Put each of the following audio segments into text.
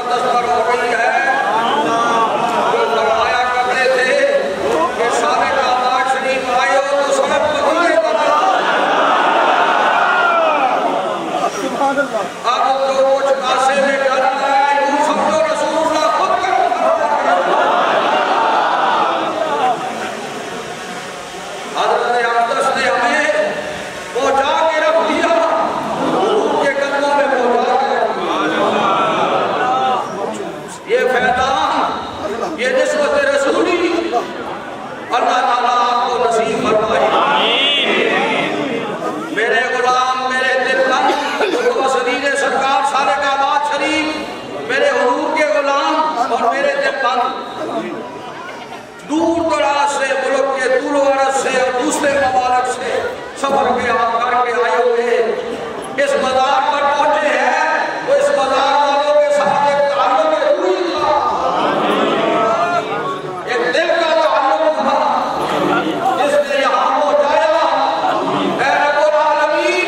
دستر ہو گئی ہے. جو فرمایا کرتے تھے کہ سارے کامات شریف آئے ہو تو سڑک مدینے بنا. اب جو کچھ کاسے میں کرنا ہے یوں سمجھو رسول اللہ خود کرتا ہے. حضرت اقدس نے ہمیں پہنچا کے رکھ دیا، حضور کے قدموں میں پہنچا کے رکھ دیا. یہ فیضان، یہ نسبت رسولی اللہ تعالیٰ آپ کو نصیب فرمائے. میرے غلام، میرے دل بند صدیق سرکار سارے کائنات شریف، میرے حضور کے غلام اور میرے دل بند، دور دراز سے ملک کے طول و عرض سے اور دوسرے ممالک سے سفر کے کر کے آئے ہوئے اس مزار پر پہنچے ہیں. وہ اس مزار والوں کے ساتھ ایک تعلق روحی تھا، ایک دل کا تعلق تھا جس نے یہاں پہنچایا. اے رب العالمین،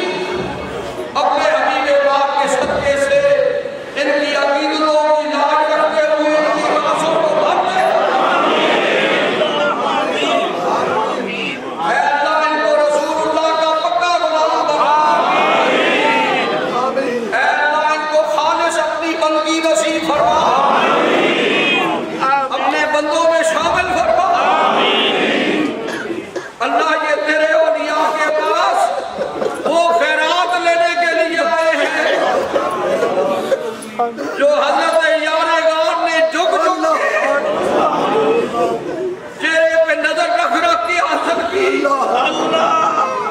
اپنے حبیب پاک کے صدقے سے ان کی عقیدتوں کی لاج رکھتے ہوئے ان کی باتوں کو بھر دے. اے اللہ، ان کو رسول اللہ کا پکا غلام بنا. اے اللہ، ان کو خالص اپنی بندگی نصیب فرما، اپنے بندوں میں شامل فرما. اللہ، یہ تیرے اولیاء کے پاس وہ خیرات لینے کے لیے آئے ہیں جو حضرت یارغان نے جھک کے چہرے پہ نظر رکھ رکھ کے حاصل کی،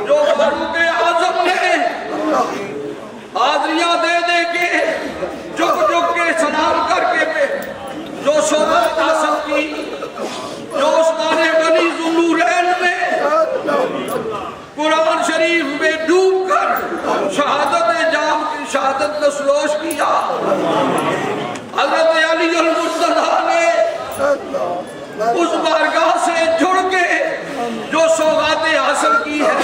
جو فاروق اعظم نے حاضریاں دے دے کے جھک کے سلام کر کے جو سوغات حاصل کی، جو عثمان غنی ذوالنورین نے قرآن شریف میں ڈوب کر شہادت جام کی شہادت نسلوش کیا. حضرت علی المرتضیٰ نے اس بارگاہ سے جڑ کے جو سوغاتیں حاصل کی ہے،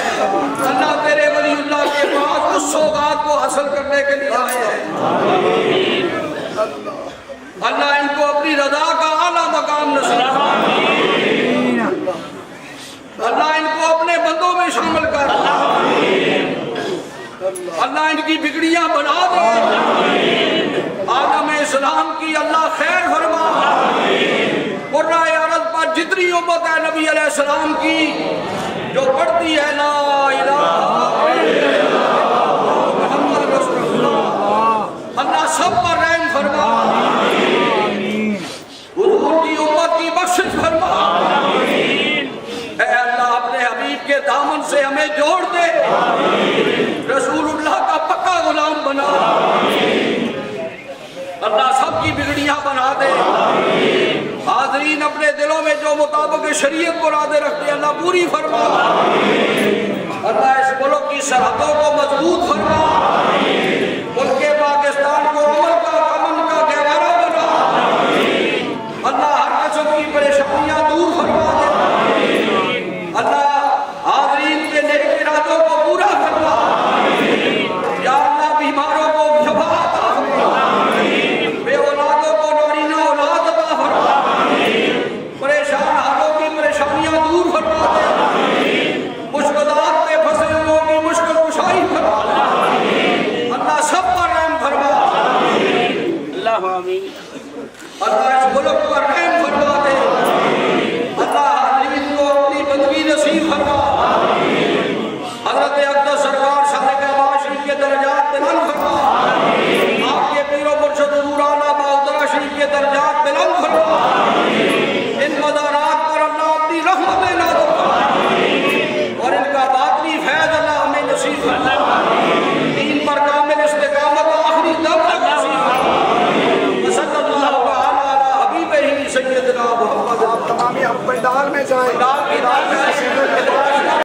اللہ تیرے ولی اللہ کے پاس اس سوغات کو حاصل کرنے کے لیے آئے ہیں. اللہ ان کو اپنی رضا کا اعلیٰ مقام نصیب فرمائے. اللہ ان کو اپنے بندوں میں شامل کر. اللہ ان کی بگڑیاں بنا دے. آدم اسلام کی اللہ خیر فرما. قرائے عرض پر جتنی امت ہے نبی علیہ السلام کی جو پڑھتی ہے لا الہ الا اللہ محمد رسول اللہ، اللہ سب پر رحم فرما. حضور کی امت کی بخشش فرما. اے اللہ، اپنے حبیب کے دامن سے ہمیں جوڑ دے، رسول اللہ کا پکا غلام بنا. اللہ سب کی بگڑیاں بنا دے. حاضرین اپنے دلوں میں جو مطابق شریعت مرادیں رکھتے اللہ پوری فرما. اللہ اس ملک کی سرحدوں کو مضبوط فرما. ملک پاکستان کو امن کا گہوارہ بنا. اللہ ہر قسم کی پریشانیاں دور فرما دے. اللہ حاضرین کے نیک ارادوں کو پورا فرما. یا اللہ، بیماروں کو شفا عطا فرما، بے اولادوں کو نارینہ اولاد عطا فرما، پریشان حالوں کی پریشانیاں دور فرما دے. مشکلات میں پھنسے لوگوں کی مشکل کشائی فرما دے. اللہ سب پر رحم فرما. اللہ آمین. اللہ اس ملک پر رحم فرما دے. اللہ حاضرین کو اپنی بندگی نصیب فرما.